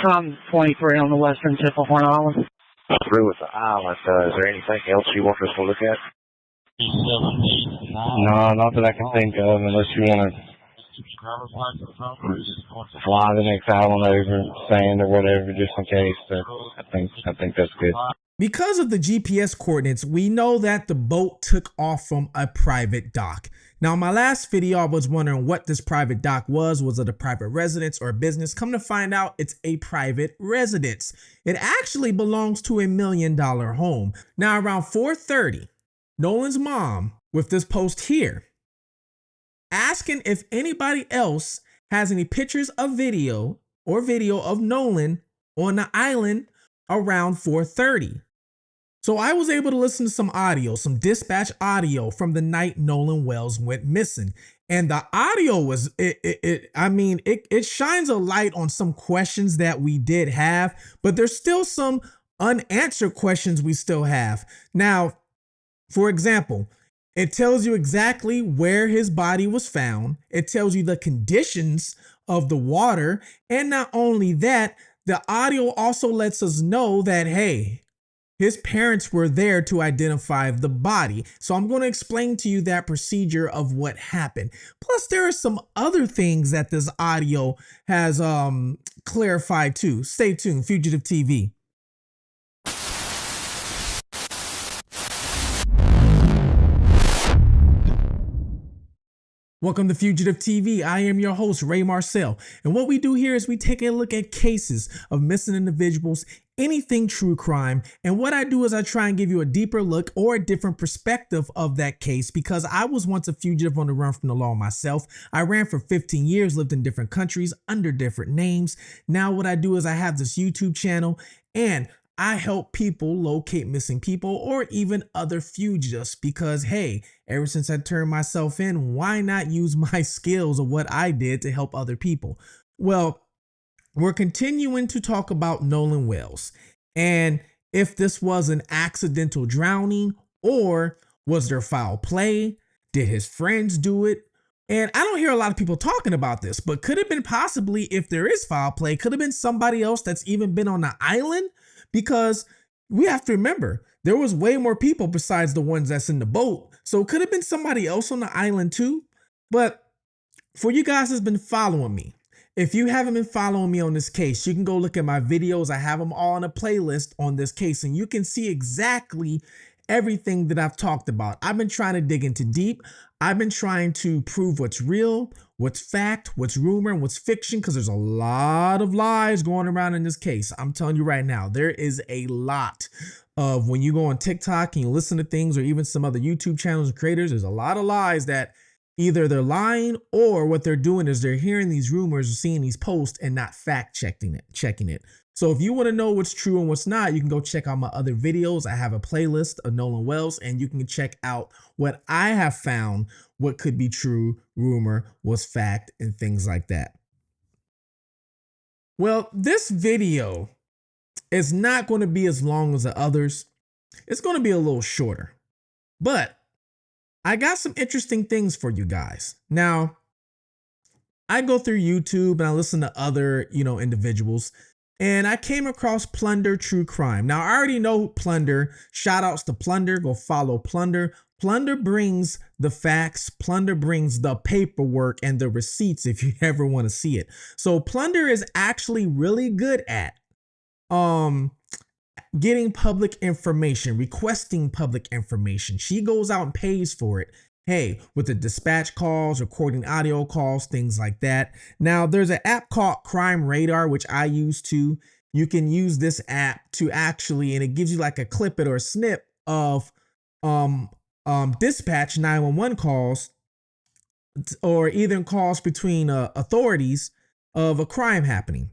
I'm 23 on the western tip of Horn Island. Through with the island. Is there anything else you want us to look at? No, not that I can think of, unless you want to fly the next island over, sand or whatever, just in case. But I think that's good. Because of the GPS coordinates, we know that the boat took off from a private dock. Now, in my last video, I was wondering what this private dock was. Was it a private residence or a business? Come to find out, it's a private residence. It actually belongs to $1 million home. Now, around 4:30, Nolan's mom, with this post here, asking if anybody else has any pictures of video of Nolan on the island around 4:30. So I was able to listen to some audio, some dispatch audio from the night Nolan Wells went missing. And the audio was, it shines a light on some questions that we did have, but there's still some unanswered questions we still have. Now, for example, it tells you exactly where his body was found. It tells you the conditions of the water. And not only that, the audio also lets us know that, hey, his parents were there to identify the body. So I'm going to explain to you that procedure of what happened. Plus, there are some other things that this audio has clarified too. Stay tuned, Fugitive TV. Welcome to Fugitive TV. I am your host, Ray Marcel. And what we do here is we take a look at cases of missing individuals, anything true crime. And what I do is I try and give you a deeper look or a different perspective of that case, because I was once a fugitive on the run from the law myself. I ran for 15 years, lived in different countries under different names. Now what I do is I have this YouTube channel and I help people locate missing people or even other fugitives because, hey, ever since I turned myself in, why not use my skills of what I did to help other people? Well, we're continuing to talk about Nolan Wells and if this was an accidental drowning or was there foul play? Did his friends do it? And I don't hear a lot of people talking about this, but could have been possibly, if there is foul play, could have been somebody else that's even been on the island. Because we have to remember, there was way more people besides the ones that's in the boat. So it could have been somebody else on the island too. But for you guys that's been following me, if you haven't been following me on this case, you can go look at my videos. I have them all in a playlist on this case and you can see exactly everything that I've talked about. I've been trying to dig into deep. I've been trying to prove what's real, what's fact, what's rumor, and what's fiction, because there's a lot of lies going around in this case. I'm telling you right now, there is a lot of, when you go on TikTok and you listen to things or even some other YouTube channels and creators, there's a lot of lies that either they're lying or what they're doing is they're hearing these rumors or seeing these posts and not fact checking it. So if you want to know what's true and what's not, you can go check out my other videos. I have a playlist of Nolan Wells and you can check out what I have found, what could be true, rumor, what's fact, and things like that. Well, this video is not going to be as long as the others. It's going to be a little shorter, but I got some interesting things for you guys. Now, I go through YouTube and I listen to other, individuals. And I came across Plunder True Crime. Now, I already know Plunder. Shout outs to Plunder. Go follow Plunder. Plunder brings the facts. Plunder brings the paperwork and the receipts if you ever want to see it. So Plunder is actually really good at getting public information, requesting public information. She goes out and pays for it. Hey, with the dispatch calls, recording audio calls, things like that. Now, there's an app called Crime Radar, which I use too. You can use this app to actually, and it gives you like a clip it or a snip of dispatch 911 calls or even calls between authorities of a crime happening.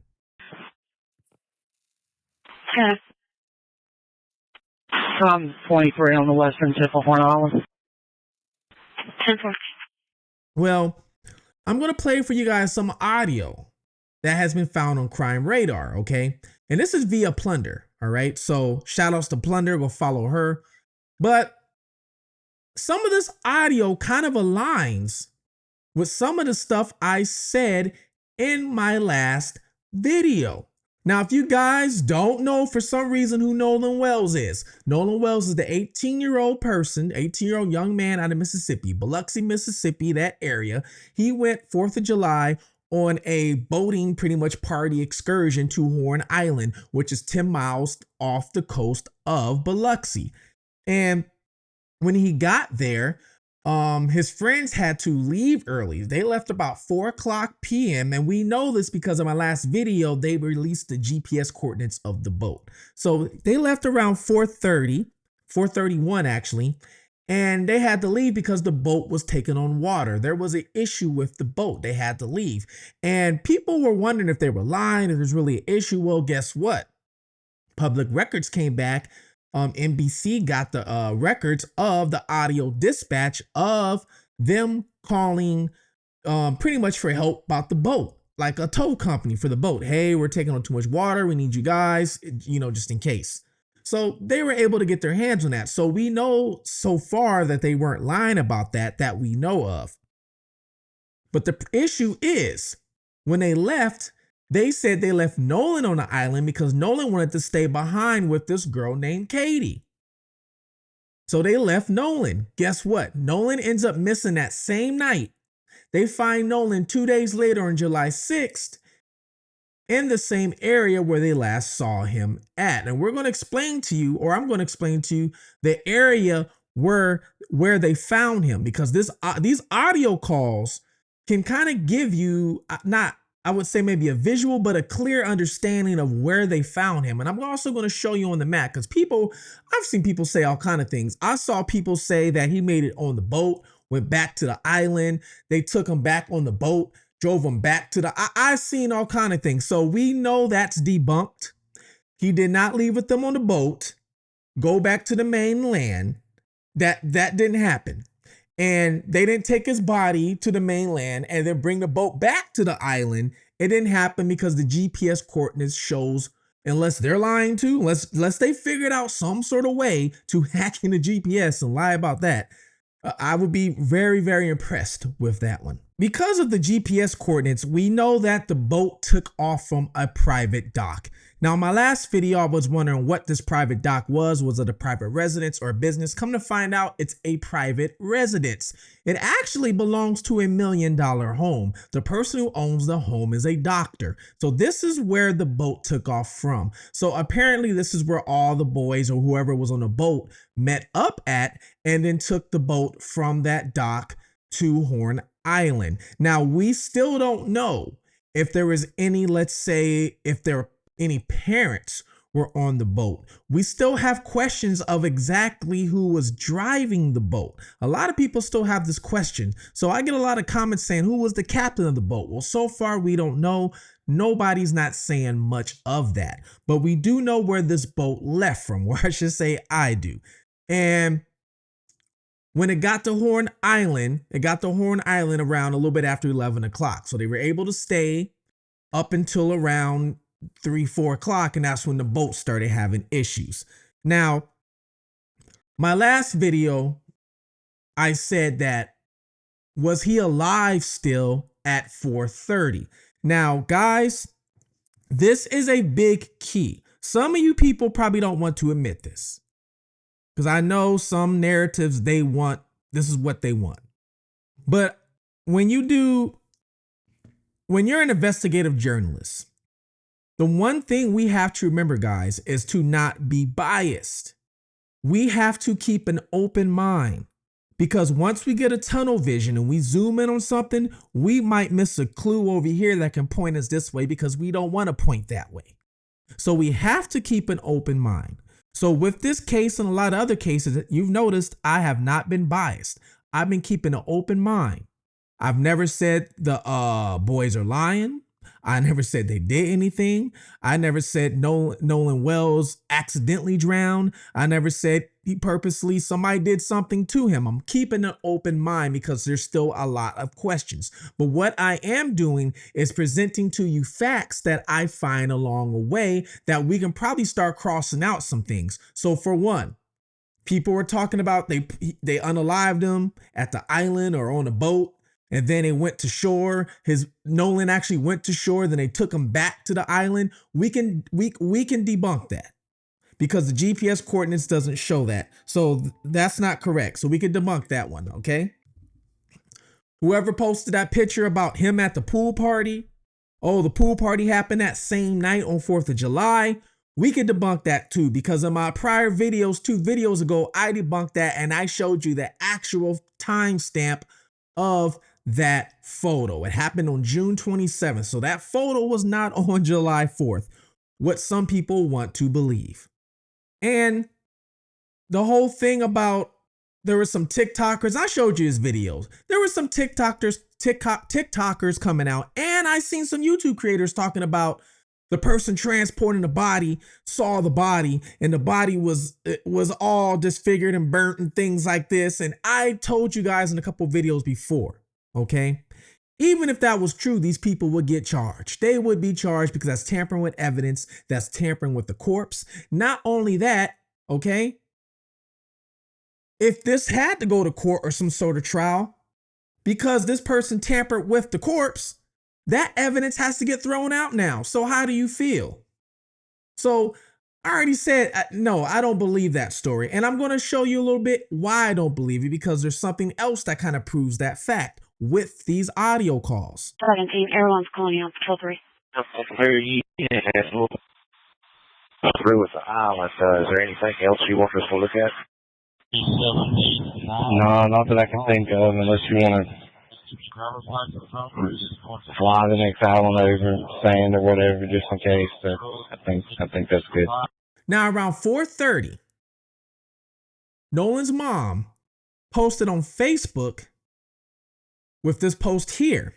I'm 23 on the western tip of Horn Island. Well, I'm going to play for you guys some audio that has been found on Crime Radar, okay? And this is via Plunder, all right? So shout outs to Plunder, go follow her. But some of this audio kind of aligns with some of the stuff I said in my last video. Now, if you guys don't know for some reason who Nolan Wells is the 18-year-old person, 18-year-old young man out of Mississippi, Biloxi, Mississippi, that area. He went 4th of July on a boating pretty much party excursion to Horn Island, which is 10 miles off the coast of Biloxi. And when he got there, his friends had to leave early. They left about 4:00 p.m. And we know this because of my last video, they released the GPS coordinates of the boat. So they left around 4:31 actually. And they had to leave because the boat was taking on water. There was an issue with the boat. They had to leave. And people were wondering if they were lying, if there's really an issue. Well, guess what? Public records came back. NBC got the records of the audio dispatch of them calling pretty much for help about the boat, like a tow company for the boat. Hey, we're taking on too much water. We need you guys, just in case. So they were able to get their hands on that. So we know so far that they weren't lying about that we know of. But the issue is when they left, they said they left Nolan on the island because Nolan wanted to stay behind with this girl named Katie. So they left Nolan. Guess what? Nolan ends up missing that same night. They find Nolan 2 days later on July 6th in the same area where they last saw him at. And we're going to explain to you, or I'm going to explain to you the area where they found him, because these audio calls can kind of give you not, I would say maybe a visual, but a clear understanding of where they found him. And I'm also going to show you on the map because I've seen people say all kind of things. I saw people say that he made it on the boat, went back to the island. They took him back on the boat, drove him back to I've seen all kind of things. So we know that's debunked. He did not leave with them on the boat, go back to the mainland. That didn't happen. And they didn't take his body to the mainland and then bring the boat back to the island. It didn't happen because the GPS coordinates shows, unless they're lying too, unless they figured out some sort of way to hack in the GPS and lie about that, I would be very, very impressed with that one. Because of the GPS coordinates, we know that the boat took off from a private dock. Now, in my last video, I was wondering what this private dock was. Was it a private residence or a business? Come to find out, it's a private residence. It actually belongs to a $1 million home. The person who owns the home is a doctor. So this is where the boat took off from. So apparently this is where all the boys or whoever was on the boat met up at and then took the boat from that dock to Horn Island. Now, we still don't know if there was any, let's say, if there were any parents were on the boat. We still have questions of exactly who was driving the boat. A lot of people still have this question. So I get a lot of comments saying, who was the captain of the boat? Well, so far we don't know. Nobody's not saying much of that, but we do know where this boat left from, or I should say I do. And when it got to Horn Island, around a little bit after 11 o'clock. So they were able to stay up until around 3-4 o'clock, and that's when the boat started having issues. Now, my last video, I said that, was he alive still at 4:30? Now, guys, this is a big key. Some of you people probably don't want to admit this, because I know some narratives this is what they want. But when you're an investigative journalist, the one thing we have to remember, guys, is to not be biased. We have to keep an open mind, because once we get a tunnel vision and we zoom in on something, we might miss a clue over here that can point us this way because we don't want to point that way. So we have to keep an open mind. So with this case and a lot of other cases, you've noticed I have not been biased. I've been keeping an open mind. I've never said the boys are lying. I never said they did anything. I never said Nolan Wells accidentally drowned. I never said somebody did something to him. I'm keeping an open mind because there's still a lot of questions. But what I am doing is presenting to you facts that I find along the way that we can probably start crossing out some things. So for one, people were talking about they unalived him at the island or on a boat. and then it went to shore. Nolan actually went to shore, then they took him back to the island. We can debunk that because the GPS coordinates doesn't show that. So that's not correct. So we can debunk that one, okay? Whoever posted that picture about him at the pool party, oh, the pool party happened that same night on 4th of July. We can debunk that too, because in my prior videos, 2 videos ago, I debunked that and I showed you the actual timestamp of that photo. It happened on June 27th. So that photo was not on July 4th, what some people want to believe. And the whole thing about there were some TikTokers, I showed you his videos. There were some TikTokers coming out, and I seen some YouTube creators talking about the person transporting the body saw the body, and the body was all disfigured and burnt and things like this. And I told you guys in a couple videos before, okay? Even if that was true, these people would get charged. They would be charged because that's tampering with evidence. That's tampering with the corpse. Not only that, okay? If this had to go to court or some sort of trial, because this person tampered with the corpse, that evidence has to get thrown out now. So how do you feel? So I already said, no, I don't believe that story. And I'm going to show you a little bit why I don't believe it, because there's something else that kind of proves that fact with these audio calls. 17, everyone's calling you on patrol 3. Where are you at? Through with the island. Is there anything else you want us to look at? No, not that I can think of, unless you want to fly the next island over, sand or whatever, just in case. But I think that's good. Now around 4:30, Nolan's mom posted on Facebook with this post here,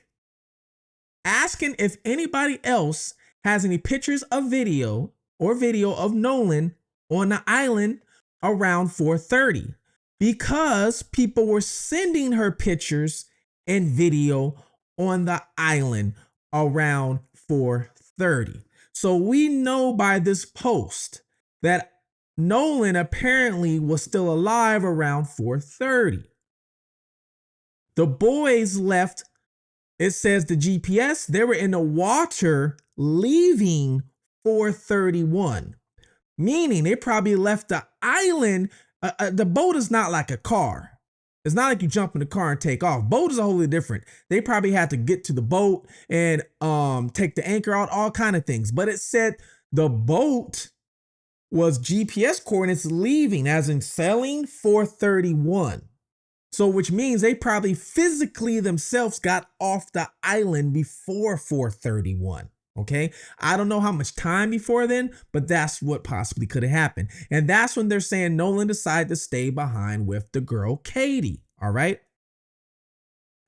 asking if anybody else has any pictures of video of Nolan on the island around 4:30, because people were sending her pictures and video on the island around 4:30. So we know by this post that Nolan apparently was still alive around 4:30. The boys left, it says the GPS, they were in the water leaving 4:31, meaning they probably left the island. The boat is not like a car. It's not like you jump in the car and take off. Boat is wholly different. They probably had to get to the boat and take the anchor out, all kind of things. But it said the boat was GPS coordinates leaving, as in sailing 4:31. So which means they probably physically themselves got off the island before 4:31. Okay, I don't know how much time before then, but that's what possibly could have happened. And that's when they're saying Nolan decided to stay behind with the girl Katie. All right.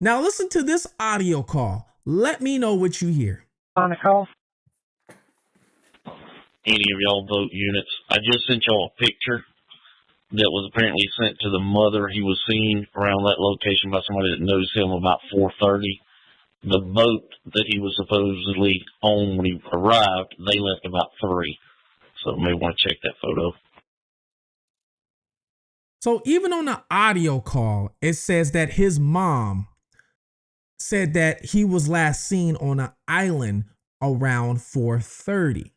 Now listen to this audio call. Let me know what you hear. On the call? Any of y'all vote units. I just sent y'all a picture that was apparently sent to the mother. He was seen around that location by somebody that noticed him about 4:30. The boat that he was supposedly on when he arrived, they left about 3. So you may want to check that photo. So even on the audio call, it says that his mom said that he was last seen on an island around 4:30.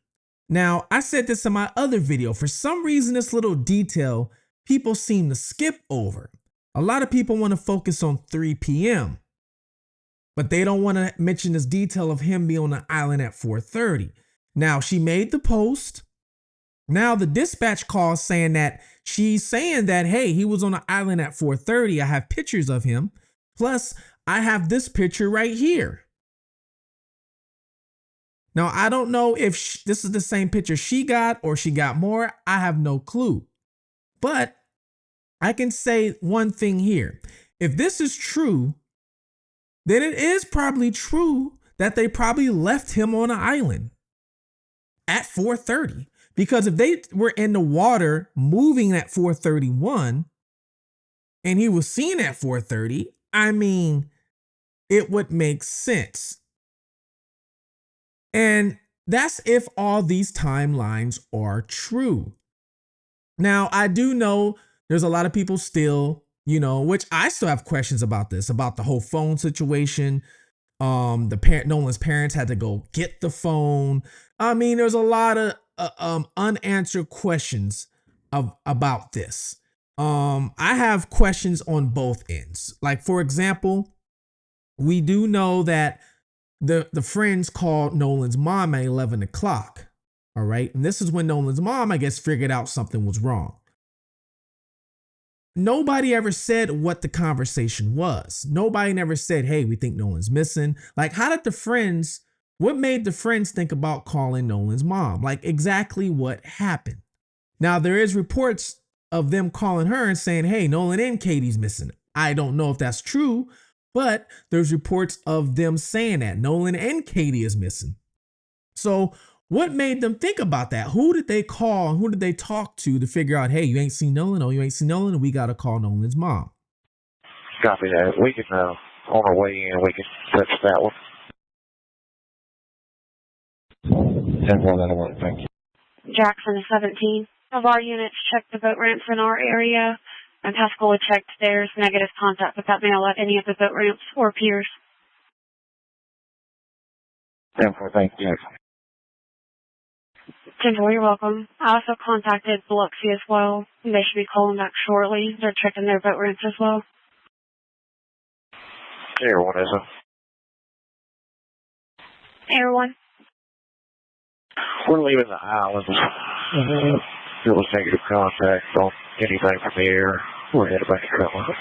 Now, I said this in my other video. For some reason, this little detail people seem to skip over. A lot of people want to focus on 3 p.m., but they don't want to mention this detail of him being on the island at 4:30. Now, she made the post. Now, the dispatch call saying that she's saying that, hey, he was on the island at 4:30. I have pictures of him. Plus, I have this picture right here. Now, I don't know if this is the same picture she got or she got more. I have no clue. But I can say one thing here. If this is true, then it is probably true that they probably left him on an island at 4:30. Because if they were in the water moving at 4:31 and he was seen at 4:30, I mean, it would make sense. And that's if all these timelines are true. Now, I do know there's a lot of people still which I still have questions about this, about the whole phone situation. Nolan's parents had to go get the phone. I mean, there's a lot of unanswered questions about this. I have questions on both ends. Like, for example, we do know that the friends called Nolan's mom at 11 o'clock. All right. And this is when Nolan's mom, I guess, figured out something was wrong. Nobody ever said what the conversation was. Nobody never said, hey, we think Nolan's missing. Like, what made the friends think about calling Nolan's mom? Like, exactly what happened? Now, there is reports of them calling her and saying, hey, Nolan and Katie's missing. I don't know if that's true, but there's reports of them saying that Nolan and Katie is missing. So what made them think about that? Who did they call? Who did they talk to figure out, hey, you ain't seen Nolan? Oh, you ain't seen Nolan? We got to call Nolan's mom. Copy that. We can, on our way in, we can touch that one. 10-4, that'll work. Thank you. Jackson is 17. Of our units checked the boat ramps in our area, and Pascal checked theirs. Negative contact with that male at any of the boat ramps or piers. 10-4, thank you. 10-4, you're welcome. I also contacted Biloxi as well. They should be calling back shortly. They're checking their boat ramps as well. Air 1 is Air 1. We're leaving the island. There was negative contact on anything from the air. We're headed back to Cutler.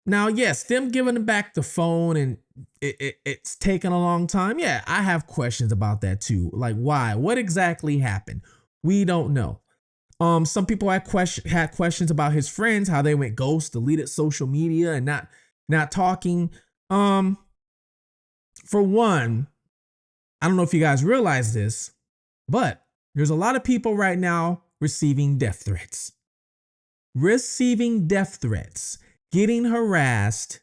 Now, yes, them giving back the phone and it's taken a long time. Yeah, I have questions about that too. Like, why? What exactly happened? We don't know. Some people had questions about his friends, how they went ghost, deleted social media, and not talking. For one, I don't know if you guys realize this, but there's a lot of people right now receiving death threats. Getting harassed.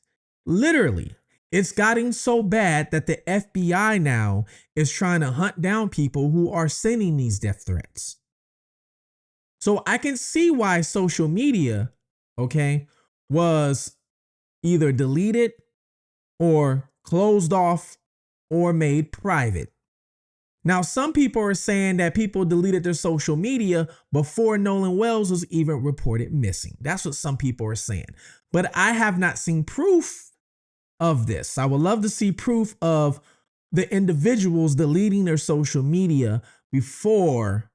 Literally, it's gotten so bad that the FBI now is trying to hunt down people who are sending these death threats. So I can see why social media, was either deleted or closed off or made private. Now, some people are saying that people deleted their social media before Nolan Wells was even reported missing. That's what some people are saying. But I have not seen proof of this. I would love to see proof of the individuals deleting their social media before,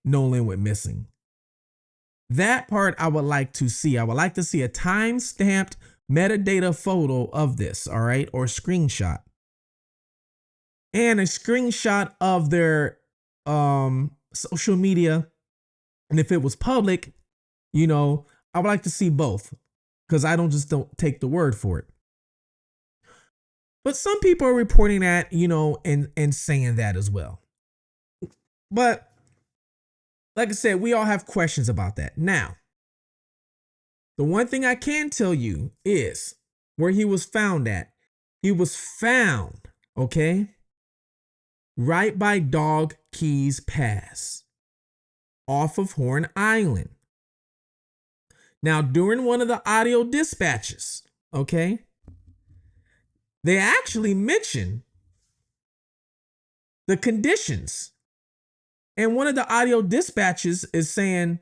Nolan went missing. That part I would like to see. I would like to see a time-stamped metadata photo of this, all right, or screenshot. And a screenshot of their social media. And if it was public, I would like to see both, because I don't take the word for it. But some people are reporting that, and saying that as well. But like I said, we all have questions about that. Now, the one thing I can tell you is where he was found at. He was found, right by Dog Keys Pass, off of Horn Island. Now, during one of the audio dispatches, they actually mention the conditions. And one of the audio dispatches is saying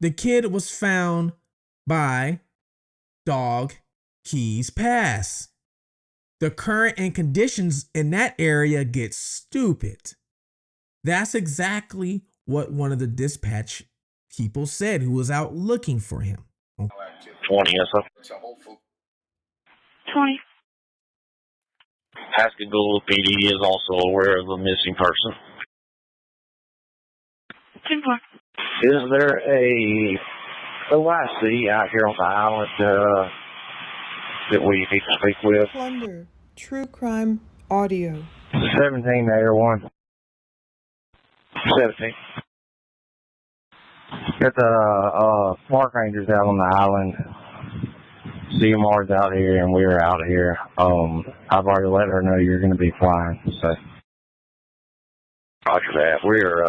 the kid was found by Dog Keys Pass. The current and conditions in that area get stupid. That's exactly what one of the dispatch people said who was out looking for him. 20, yes, sir. 20. Pascagoula PD is also aware of a missing person. 10-4. Is there a OIC out here on the island that we need to speak with? Plunder. True crime audio. 17, Air 1. 17. Got the park rangers out on the island. CMR's out here and we're out here. I've already let her know you're going to be flying. So Roger that. We're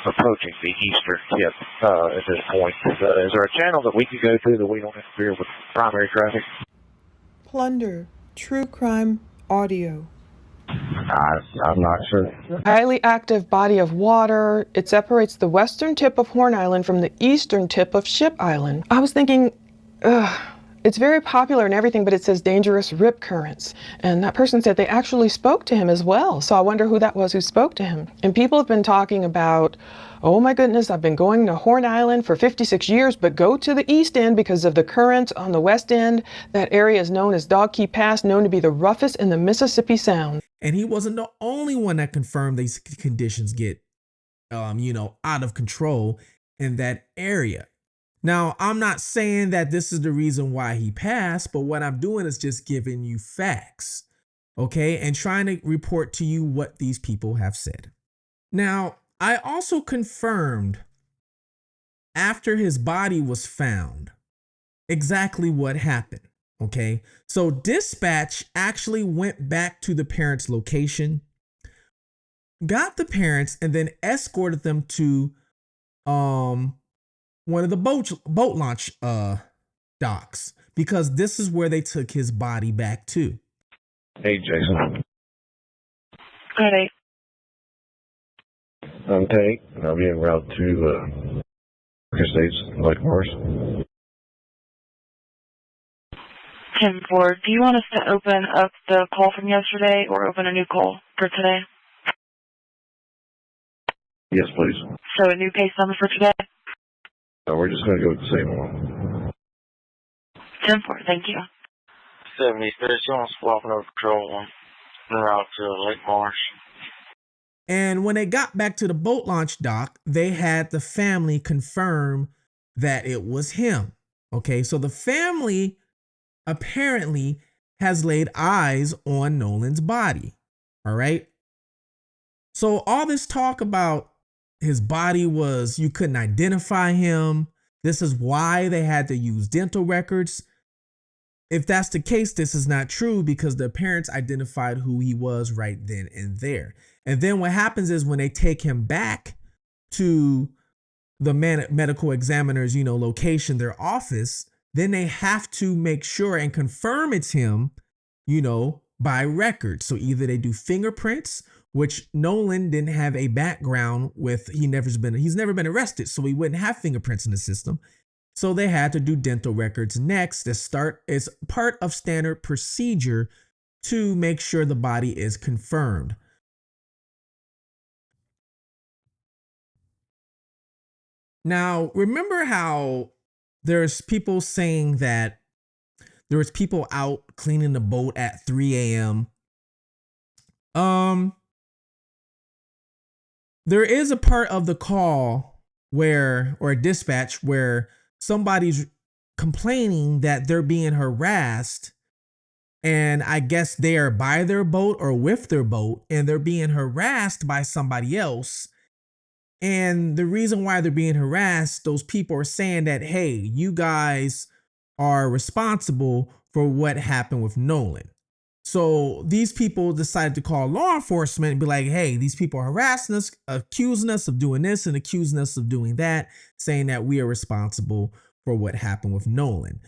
approaching the eastern tip at this point. Is there a channel that we can go to that we don't interfere with primary traffic? Plunder, true crime audio. I'm not sure. Highly active body of water. It separates the western tip of Horn Island from the eastern tip of Ship Island. I was thinking, it's very popular and everything, but it says dangerous rip currents. And that person said they actually spoke to him as well. So I wonder who that was who spoke to him. And people have been talking about, oh my goodness, I've been going to Horn Island for 56 years, but go to the east end because of the currents on the west end. That area is known as Dog Key Pass, known to be the roughest in the Mississippi Sound. And he wasn't the only one that confirmed these conditions get, out of control in that area. Now, I'm not saying that this is the reason why he passed, but what I'm doing is just giving you facts, okay? And trying to report to you what these people have said. Now, I also confirmed after his body was found exactly what happened, okay? So dispatch actually went back to the parents' location, got the parents, and then escorted them to one of the boat launch docks, because this is where they took his body back to. Hey, Jason. Ready. I'm Tate, and I'll be en route to States, Lake Morris. 10-4, do you want us to open up the call from yesterday or open a new call for today? Yes, please. So a new case number for today? No, we're just going to go with the same one. 10-4, thank you. 73, someone's walking over patrol on en route to Lake Marsh. And when they got back to the boat launch dock, they had the family confirm that it was him. Okay, so the family apparently has laid eyes on Nolan's body. All right. So all this talk about his body was, you couldn't identify him. This is why they had to use dental records. If that's the case, this is not true, because the parents identified who he was right then and there. And then what happens is when they take him back to the medical examiner's, location, their office, then they have to make sure and confirm it's him, by record. So either they do fingerprints, which Nolan didn't have a background with, he's never been arrested, so he wouldn't have fingerprints in the system. So they had to do dental records next to start as part of standard procedure to make sure the body is confirmed. Now, remember how there's people saying that there was people out cleaning the boat at 3 a.m. There is a part of the call or a dispatch where somebody's complaining that they're being harassed, and I guess they are by their boat or with their boat, and they're being harassed by somebody else. And the reason why they're being harassed, those people are saying that, hey, you guys are responsible for what happened with Nolan. So these people decided to call law enforcement and be like, hey, these people are harassing us, accusing us of doing this and accusing us of doing that, saying that we are responsible for what happened with Nolan.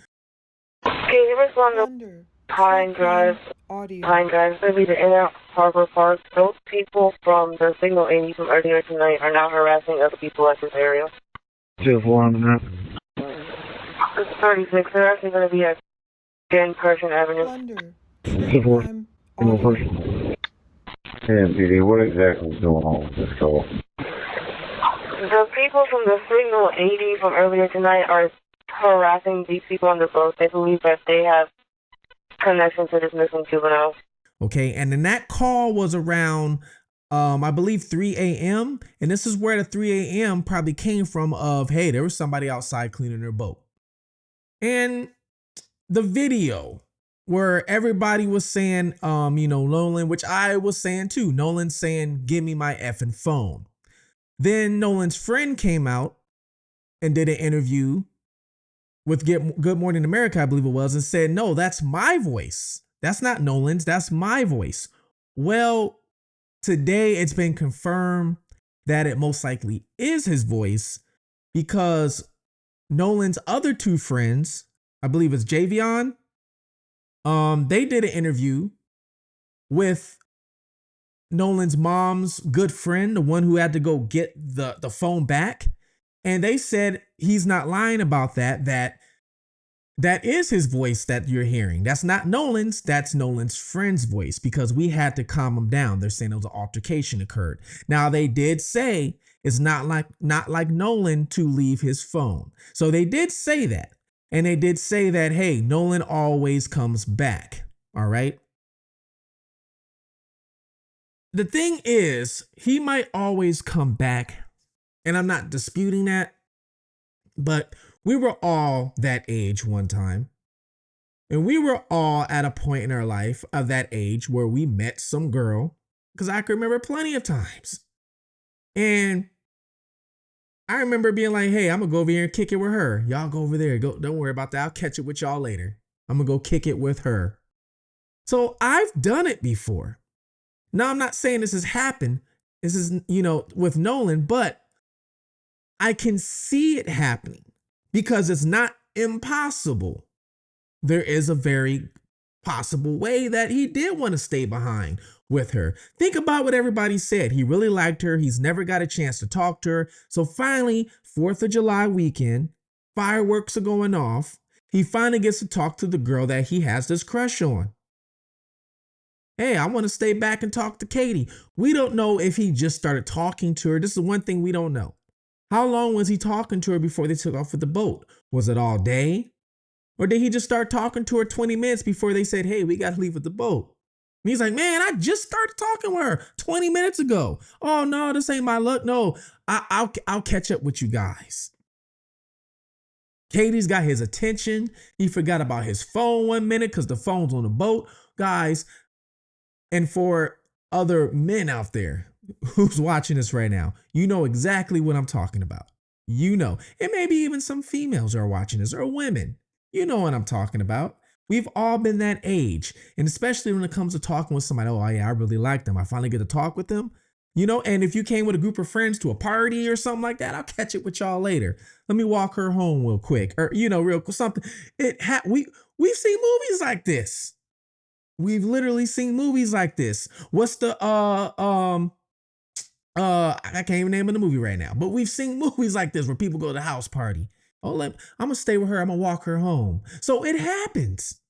Can you respond to Pine Drive? Pine Drive, maybe the In-Out Harbor Park. Those people from the Signal 80 from earlier tonight are now harassing other people at this area. 2-4 on that. It's 36. They're actually going to be at Dan Pershing Avenue. Plunder, 2-4. No person. And PD, what exactly is going on with this call? The people from the Signal 80 from earlier tonight are harassing these people on the boat. They believe that they have connection to this missing juvenile. Okay, and then that call was around, I believe 3 a.m. And this is where the 3 a.m. probably came from of, hey, there was somebody outside cleaning their boat. And the video where everybody was saying, Nolan, which I was saying too, Nolan saying, give me my effing phone. Then Nolan's friend came out and did an interview with Good Morning America, I believe it was, and said, no, that's my voice. That's not Nolan's, that's my voice. Well, today it's been confirmed that it most likely is his voice because Nolan's other two friends, I believe it's Javion, they did an interview with Nolan's mom's good friend, the one who had to go get the phone back. And they said he's not lying about that is his voice that you're hearing. That's not Nolan's, that's Nolan's friend's voice because we had to calm him down. They're saying there was an altercation occurred. Now they did say it's not like Nolan to leave his phone. So they did say that. And they did say that, hey, Nolan always comes back. All right. The thing is, he might always come back. And I'm not disputing that. But we were all that age one time. And we were all at a point in our life of that age where we met some girl. Because I can remember plenty of times. And I remember being like, hey, I'm going to go over here and kick it with her. Y'all go over there. Don't worry about that. I'll catch it with y'all later. I'm going to go kick it with her. So I've done it before. Now, I'm not saying this has happened. This is, with Nolan, but I can see it happening because it's not impossible. There is a very possible way that he did want to stay behind with her. Think about what everybody said. He really liked her. He's never got a chance to talk to her. So finally, 4th of July weekend, fireworks are going off. He finally gets to talk to the girl that he has this crush on. Hey, I want to stay back and talk to Katie. We don't know if he just started talking to her. This is one thing we don't know. How long was he talking to her before they took off with the boat? Was it all day? Or did he just start talking to her 20 minutes before they said, hey, we got to leave with the boat? And he's like, man, I just started talking with her 20 minutes ago. Oh, no, this ain't my luck. No, I'll catch up with you guys. Katie's got his attention. He forgot about his phone 1 minute because the phone's on the boat. Guys, and for other men out there who's watching this right now, you know exactly what I'm talking about. You know, and maybe even some females are watching this or women. You know what I'm talking about. We've all been that age. And especially when it comes to talking with somebody, oh yeah, I really like them. I finally get to talk with them. And if you came with a group of friends to a party or something like that, I'll catch it with y'all later. Let me walk her home real quick. Or, real something. We've seen movies like this. We've literally seen movies like this. What's the I can't even name the movie right now, but we've seen movies like this where people go to the house party. Oh, I'm gonna stay with her. I'm gonna walk her home. So it happens.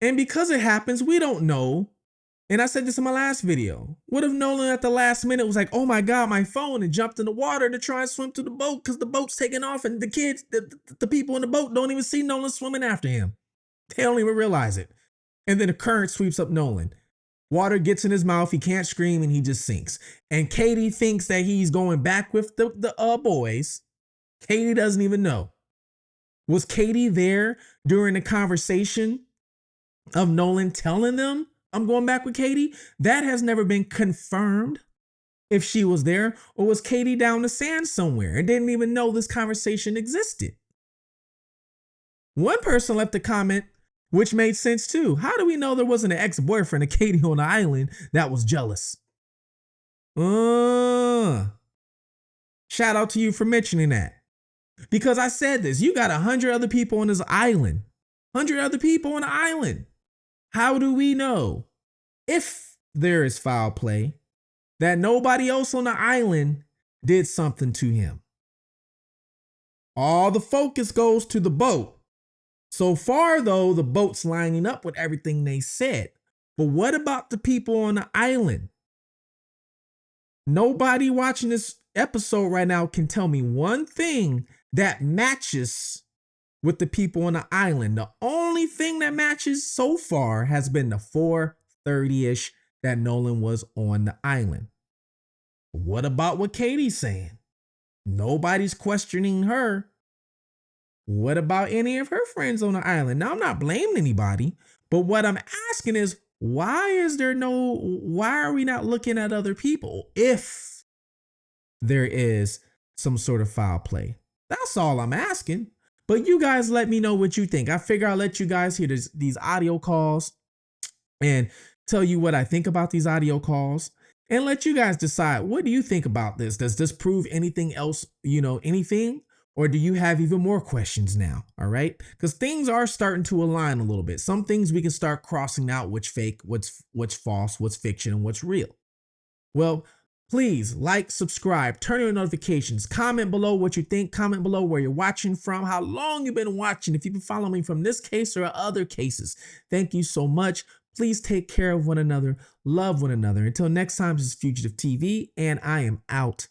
And because it happens, we don't know. And I said this in my last video. What if Nolan at the last minute was like, oh my God, my phone, and jumped in the water to try and swim to the boat because the boat's taking off and the kids, the people in the boat don't even see Nolan swimming after him. They don't even realize it. And then the current sweeps up Nolan. Water gets in his mouth. He can't scream and he just sinks. And Katie thinks that he's going back with the boys. Katie doesn't even know. Was Katie there during the conversation of Nolan telling them, I'm going back with Katie? That has never been confirmed if she was there, or was Katie down the sand somewhere and didn't even know this conversation existed? One person left a comment which made sense too. How do we know there wasn't an ex-boyfriend of Katie on the island that was jealous? Shout out to you for mentioning that. Because I said this, you got 100 other people on this island. 100 other people on the island. How do we know, if there is foul play, that nobody else on the island did something to him? All the focus goes to the boat. So far, though, the boat's lining up with everything they said. But what about the people on the island? Nobody watching this episode right now can tell me one thing that matches with the people on the island. The only thing that matches so far has been the 4:30-ish that Nolan was on the island. What about what Katie's saying? Nobody's questioning her. What about any of her friends on the island? Now, I'm not blaming anybody, but what I'm asking is, why are we not looking at other people if there is some sort of foul play? That's all I'm asking. But you guys let me know what you think. I figure I'll let you guys hear these audio calls and tell you what I think about these audio calls. and let you guys decide, what do you think about this? Does this prove anything else, anything? Or do you have even more questions now? All right. Because things are starting to align a little bit. Some things we can start crossing out what's fake, what's false, what's fiction, and what's real. Well, please like, subscribe, turn on your notifications, comment below what you think, comment below where you're watching from, how long you've been watching, if you've been following me from this case or other cases. Thank you so much. Please take care of one another, love one another. Until next time, this is Fugitive TV, and I am out.